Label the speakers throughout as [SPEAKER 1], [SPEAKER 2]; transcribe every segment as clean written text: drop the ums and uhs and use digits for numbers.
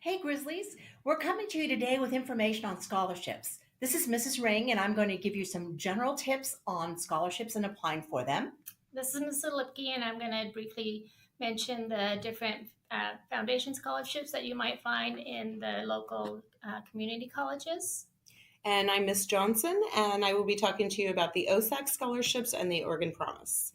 [SPEAKER 1] Hey Grizzlies, we're coming to you today with information on scholarships. This is Mrs. Ring, and I'm going to give you some general tips on scholarships and applying for them.
[SPEAKER 2] This is Esther Lipke, and I'm going to briefly mention the different foundation scholarships that you might find in the local community colleges.
[SPEAKER 3] And I'm Miss Johnson, and I will be talking to you about the OSAC scholarships and the Oregon Promise.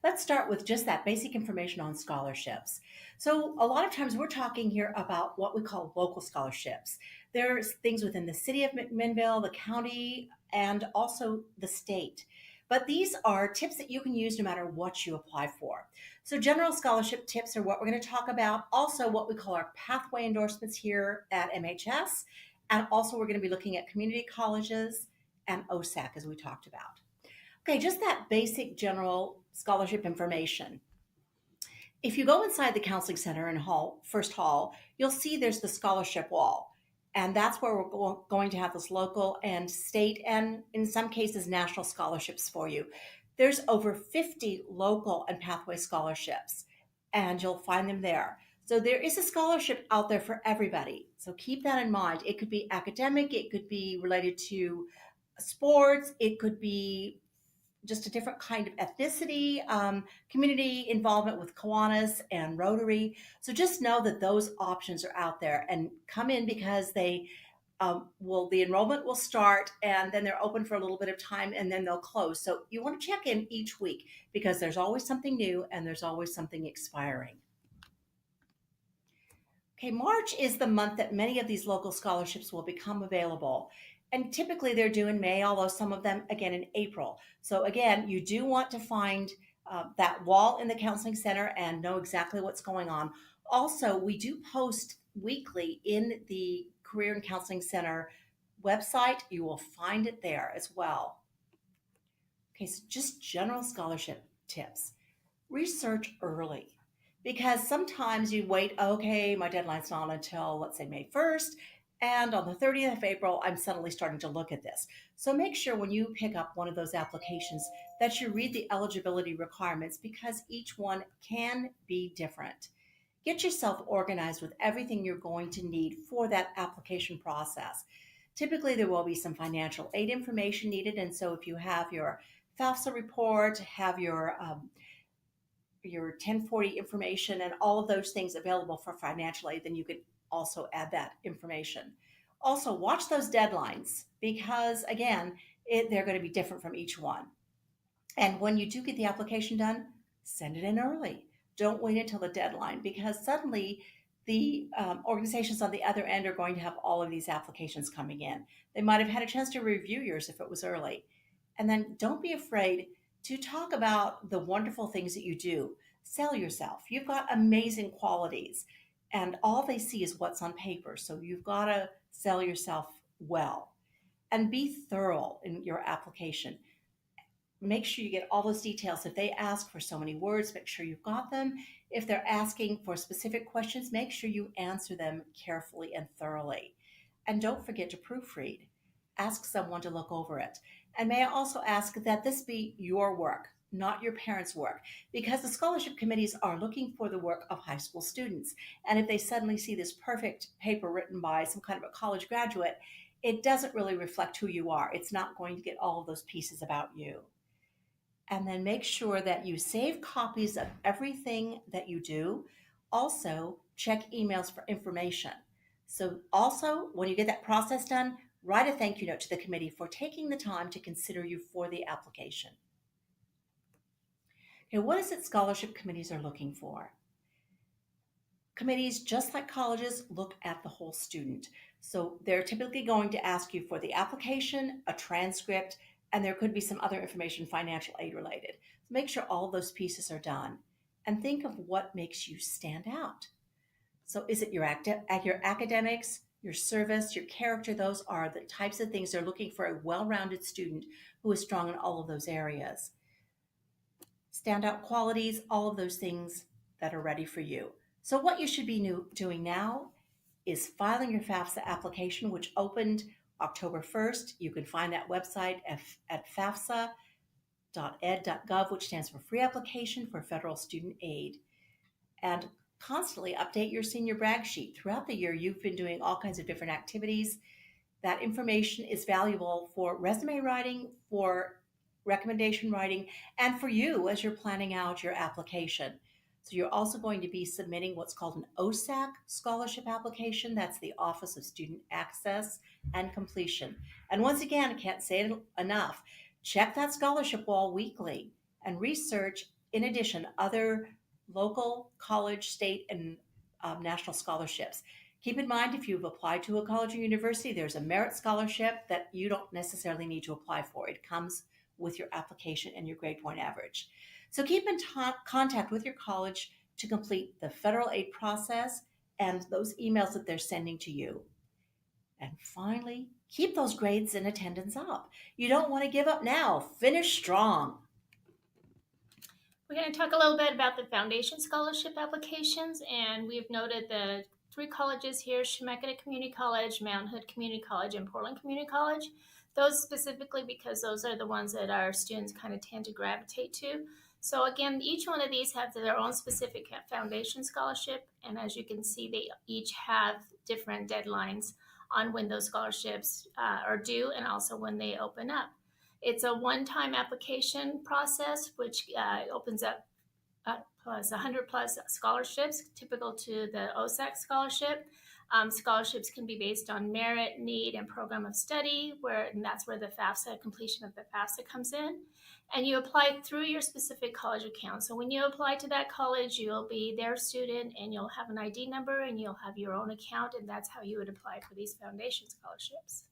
[SPEAKER 1] Let's start with just that basic information on scholarships. So, a lot of times we're talking here about what we call local scholarships. There's things within the city of McMinnville, the county, and also the state. But these are tips that you can use no matter what you apply for. So, general scholarship tips are what we're going to talk about. Also, what we call our pathway endorsements here at MHS. And also, we're going to be looking at community colleges and OSAC as we talked about. Okay, just that basic general scholarship information. If you go inside the counseling center in first hall, you'll see there's the scholarship wall. And that's where we're going to have those local and state and in some cases national scholarships for you. There's over 50 local and pathway scholarships, and you'll find them there. So there is a scholarship out there for everybody. So keep that in mind. It could be academic, it could be related to sports, it could be just a different kind of ethnicity, community involvement with Kiwanis and Rotary. So just know that those options are out there and come in because the enrollment will start and then they're open for a little bit of time and then they'll close. So you want to check in each week because there's always something new and there's always something expiring. Okay, March is the month that many of these local scholarships will become available. And typically they're due in May, although some of them again in April. So, again, you do want to find that wall in the counseling center and know exactly what's going on. Also, we do post weekly in the Career and Counseling Center website. You will find it there as well. Okay, so just general scholarship tips. Research early because sometimes you wait, okay, my deadline's not until, let's say, May 1st. And on the 30th of April, I'm suddenly starting to look at this. So make sure when you pick up one of those applications that you read the eligibility requirements because each one can be different. Get yourself organized with everything you're going to need for that application process. Typically, there will be some financial aid information needed. And so if you have your FAFSA report, have your 1040 information and all of those things available for financial aid, then you could also add that information. Also, watch those deadlines because, again, they're going to be different from each one. And when you do get the application done, send it in early. Don't wait until the deadline because suddenly the organizations on the other end are going to have all of these applications coming in. They might have had a chance to review yours if it was early. And then don't be afraid to talk about the wonderful things that you do. Sell yourself. You've got amazing qualities, and all they see is what's on paper. So you've got to sell yourself well and be thorough in your application. Make sure you get all those details. If they ask for so many words, make sure you've got them. If they're asking for specific questions, make sure you answer them carefully and thoroughly. And don't forget to proofread. Ask someone to look over it. And may I also ask that this be your work, not your parents' work, because the scholarship committees are looking for the work of high school students. And if they suddenly see this perfect paper written by some kind of a college graduate, it doesn't really reflect who you are. It's not going to get all of those pieces about you. And then make sure that you save copies of everything that you do. Also, check emails for information. So, also, when you get that process done, write a thank you note to the committee for taking the time to consider you for the application. Okay, what is it scholarship committees are looking for? Committees, just like colleges, look at the whole student. So they're typically going to ask you for the application, a transcript, and there could be some other information financial aid related. So make sure all of those pieces are done and think of what makes you stand out. So is it your academics, your service, your character? Those are the types of things they're looking for a well-rounded student who is strong in all of those areas. Standout qualities, all of those things that are ready for you. So what you should be doing now is filing your FAFSA application, which opened October 1st. You can find that website at fafsa.ed.gov, which stands for Free Application for Federal Student Aid. And constantly update your senior brag sheet. Throughout the year, you've been doing all kinds of different activities. That information is valuable for resume writing, for recommendation writing, and for you as you're planning out your application. So you're also going to be submitting what's called an OSAC scholarship application. That's the Office of Student Access and Completion. And once again, I can't say it enough. Check that scholarship wall weekly and research, in addition, other local, college, state, and national scholarships. Keep in mind, if you've applied to a college or university, there's a merit scholarship that you don't necessarily need to apply for. It comes with your application and your grade point average. So keep in contact with your college to complete the federal aid process and those emails that they're sending to you. And finally, keep those grades and attendance up. You don't want to give up now. Finish strong.
[SPEAKER 2] We're going to talk a little bit about the foundation scholarship applications, and we've noted the 3 colleges here: Chemeketa Community College, Mount Hood Community College, and Portland Community College. Those specifically because those are the ones that our students kind of tend to gravitate to. So again, each one of these have their own specific foundation scholarship, and as you can see, they each have different deadlines on when those scholarships are due and also when they open up. It's a one-time application process, which opens up plus 100 plus scholarships, typical to the OSAC scholarship. Scholarships can be based on merit, need, and program of study, and that's where the FAFSA, completion of the FAFSA comes in. And you apply through your specific college account. So when you apply to that college, you'll be their student and you'll have an ID number and you'll have your own account, and that's how you would apply for these foundation scholarships.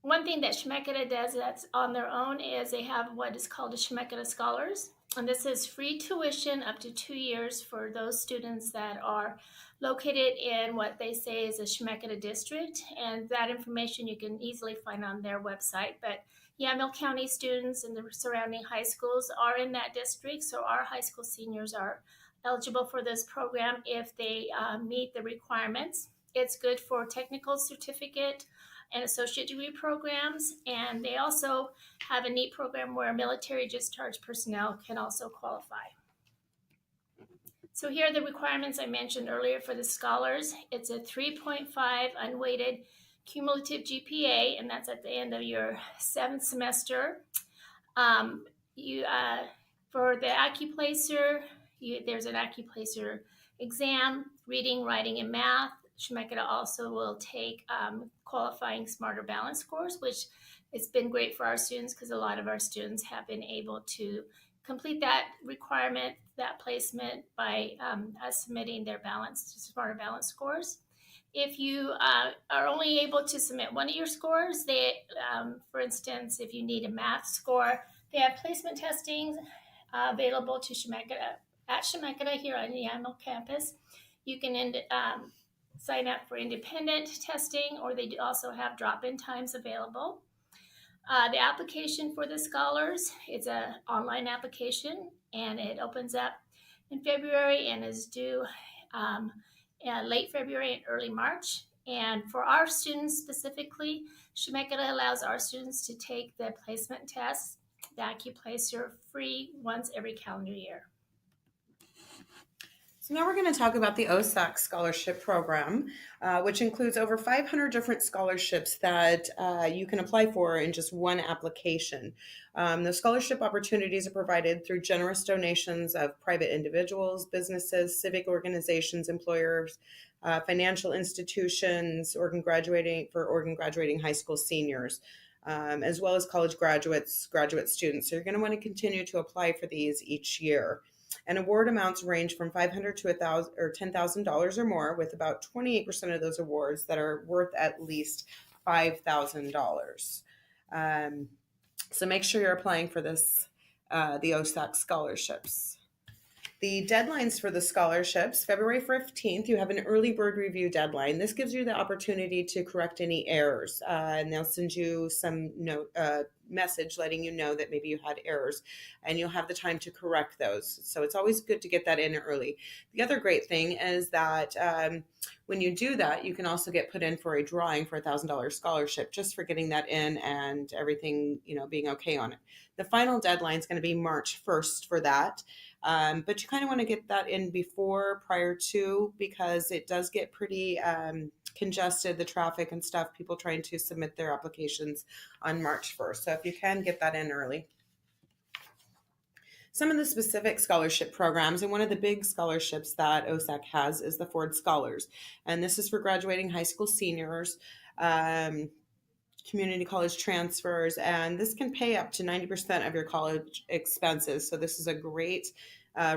[SPEAKER 2] One thing that Chemeketa does that's on their own is they have what is called a Chemeketa Scholars. And this is free tuition up to 2 years for those students that are located in what they say is a Chemeketa district. And that information you can easily find on their website. But Yamhill County students and the surrounding high schools are in that district. So our high school seniors are eligible for this program if they meet the requirements. It's good for technical certificate and associate degree programs, and they also have a neat program where military discharge personnel can also qualify. So here are the requirements I mentioned earlier for the scholars. It's a 3.5 unweighted cumulative GPA, and that's at the end of your 7th semester. For the AccuPlacer, there's an AccuPlacer exam, reading, writing, and math. Chemeketa also will take qualifying Smarter Balance scores, which has been great for our students because a lot of our students have been able to complete that requirement, that placement, by submitting their Smarter Balance scores. If you are only able to submit one of your scores, for instance, if you need a math score, they have placement testing available to Chemeketa here on the Yamhill campus. You can sign up for independent testing, or they also have drop-in times available. The application for the scholars, it's an online application, and it opens up in February and is due late February and early March. And for our students specifically, Chemeketa allows our students to take the placement tests, the AccuPlacer, free once every calendar year.
[SPEAKER 3] So now we're going to talk about the OSAC scholarship program, which includes over 500 different scholarships that you can apply for in just one application. The scholarship opportunities are provided through generous donations of private individuals, businesses, civic organizations, employers, financial institutions, Oregon graduating high school seniors, as well as college graduate students. So you're going to want to continue to apply for these each year. And award amounts range from $500 to $1,000 or $10,000 or more, with about 28% of those awards that are worth at least $5,000. So make sure you're applying for the OSAC scholarships. The deadlines for the scholarships: February 15th, you have an early bird review deadline. This gives you the opportunity to correct any errors, and they'll send you some message letting you know that maybe you had errors, and you'll have the time to correct those. So it's always good to get that in early. The other great thing is that when you do that, you can also get put in for a drawing for a $1,000 scholarship just for getting that in and everything, being okay on it. The final deadline is going to be March 1st for that. But you kind of want to get that in prior to, because it does get pretty congested, the traffic and stuff, people trying to submit their applications on March 1st. So if you can get that in early. Some of the specific scholarship programs, and one of the big scholarships that OSAC has is the Ford Scholars. And this is for graduating high school seniors, community college transfers, and this can pay up to 90% of your college expenses. So this is a great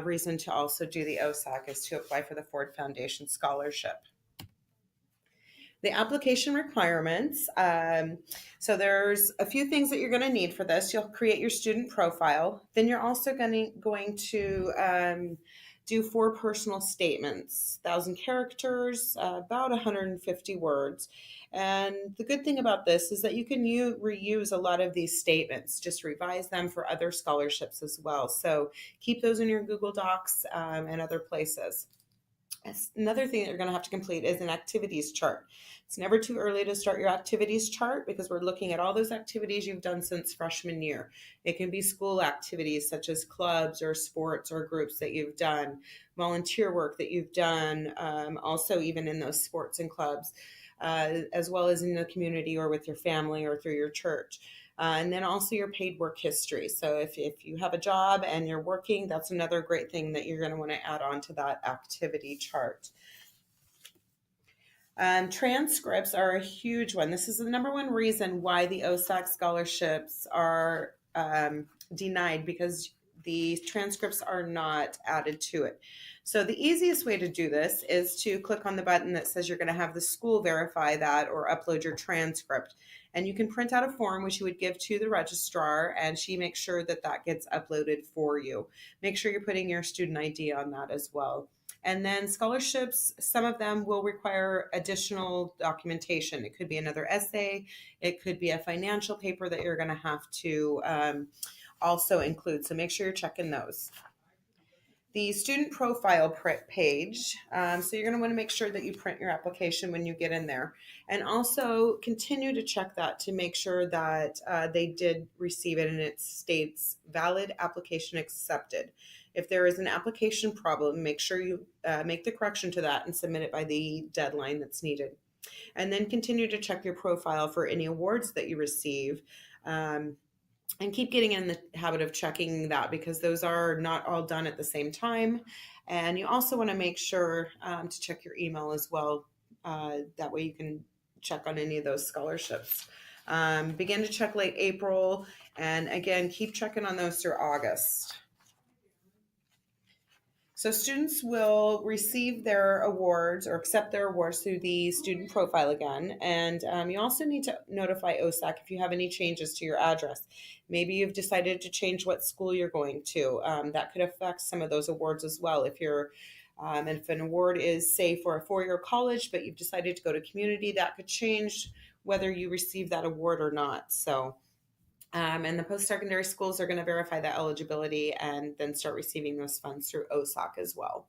[SPEAKER 3] reason to also do the OSAC, is to apply for the Ford Foundation Scholarship. The application requirements. So there's a few things that you're going to need for this. You'll create your student profile. Then you're also going to do 4 personal statements, 1,000 characters, about 150 words. And the good thing about this is that you can reuse a lot of these statements, just revise them for other scholarships as well. So keep those in your Google Docs and other places. Another thing that you're going to have to complete is an activities chart. It's never too early to start your activities chart, because we're looking at all those activities you've done since freshman year. It can be school activities such as clubs or sports or groups that you've done, volunteer work that you've done, also even in those sports and clubs, as well as in the community or with your family or through your church. And then also your paid work history. So if you have a job and you're working, that's another great thing that you're going to want to add on to that activity chart. Transcripts are a huge one. This is the number one reason why the OSAC scholarships are denied, because the transcripts are not added to it. So the easiest way to do this is to click on the button that says you're going to have the school verify that or upload your transcript. And you can print out a form which you would give to the registrar, and she makes sure that that gets uploaded for you. Make sure you're putting your student ID on that as well. And then scholarships, some of them will require additional documentation. It could be another essay. It could be a financial paper that you're going to have to also include. So make sure you're checking those. The student profile page. So you're going to want to make sure that you print your application when you get in there, and also continue to check that to make sure that they did receive it and it states valid application accepted. If there is an application problem, make sure you make the correction to that and submit it by the deadline that's needed. And then continue to check your profile for any awards that you receive. And keep getting in the habit of checking that, because those are not all done at the same time. And you also want to make sure to check your email as well. That way you can check on any of those scholarships. Begin to check late April, and again, keep checking on those through August. So students will receive their awards or accept their awards through the student profile again. And you also need to notify OSAC if you have any changes to your address. Maybe you've decided to change what school you're going to. That could affect some of those awards as well. If an award is, say, for a 4-year college, but you've decided to go to community, that could change whether you receive that award or not. So. And the post-secondary schools are going to verify that eligibility and then start receiving those funds through OSAC as well.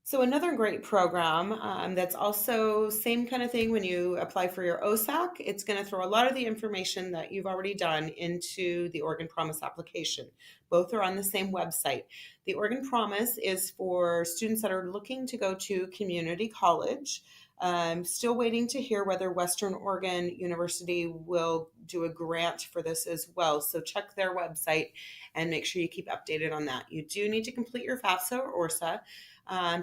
[SPEAKER 3] So another great program that's also same kind of thing when you apply for your OSAC, it's going to throw a lot of the information that you've already done into the Oregon Promise application. Both are on the same website. The Oregon Promise is for students that are looking to go to community college. Still waiting to hear whether Western Oregon University will do a grant for this as well. So check their website and make sure you keep updated on that. You do need to complete your FAFSA or ORSA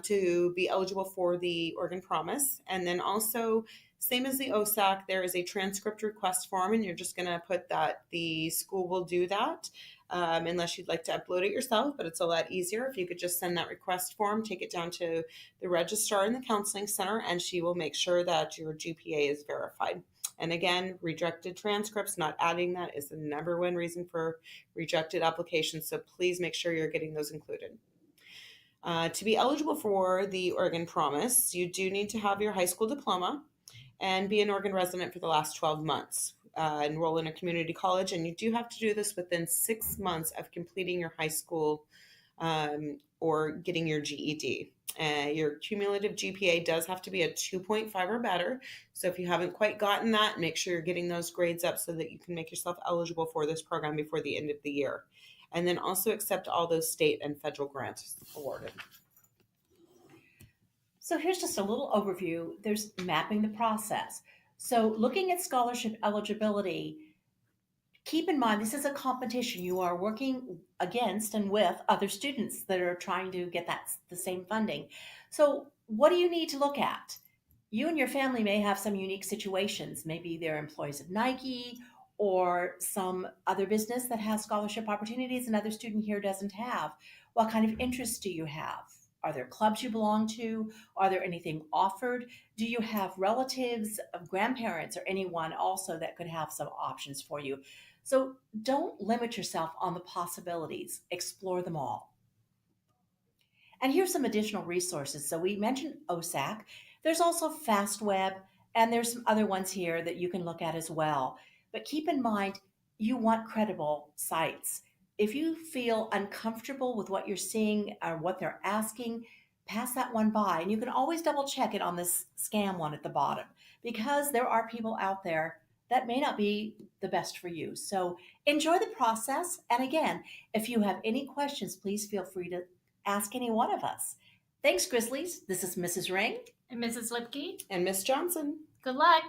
[SPEAKER 3] to be eligible for the Oregon Promise. And then also, same as the OSAC, there is a transcript request form, and you're just going to put that the school will do that. Unless you'd like to upload it yourself, but it's a lot easier if you could just send that request form, take it down to the registrar in the counseling center, and she will make sure that your GPA is verified. And again, rejected transcripts, not adding that is the number one reason for rejected applications, so please make sure you're getting those included. To be eligible for the Oregon Promise, you do need to have your high school diploma and be an Oregon resident for the last 12 months. Enroll in a community college, and you do have to do this within 6 months of completing your high school or getting your GED. Your cumulative GPA does have to be a 2.5 or better. So if you haven't quite gotten that, make sure you're getting those grades up so that you can make yourself eligible for this program before the end of the year. and then also accept all those state and federal grants awarded.
[SPEAKER 1] So here's just a little overview. There's mapping the process. So looking at scholarship eligibility, keep in mind this is a competition. You are working against and with other students that are trying to get the same funding. So what do you need to look at? You and your family may have some unique situations. Maybe they're employees of Nike or some other business that has scholarship opportunities another student here doesn't have. What kind of interests do you have? Are there clubs you belong to? Are there anything offered? Do you have relatives, grandparents, or anyone also that could have some options for you? So don't limit yourself on the possibilities, explore them all. And here's some additional resources. So we mentioned OSAC. There's also FastWeb, and there's some other ones here that you can look at as well. But keep in mind, you want credible sites. If you feel uncomfortable with what you're seeing or what they're asking, pass that one by. And you can always double check it on this scam one at the bottom because there are people out there that may not be the best for you. So enjoy the process. And again, if you have any questions, please feel free to ask any one of us. Thanks, Grizzlies. This is Mrs. Ring
[SPEAKER 2] And Mrs. Lipke,
[SPEAKER 3] And Miss Johnson.
[SPEAKER 2] good luck.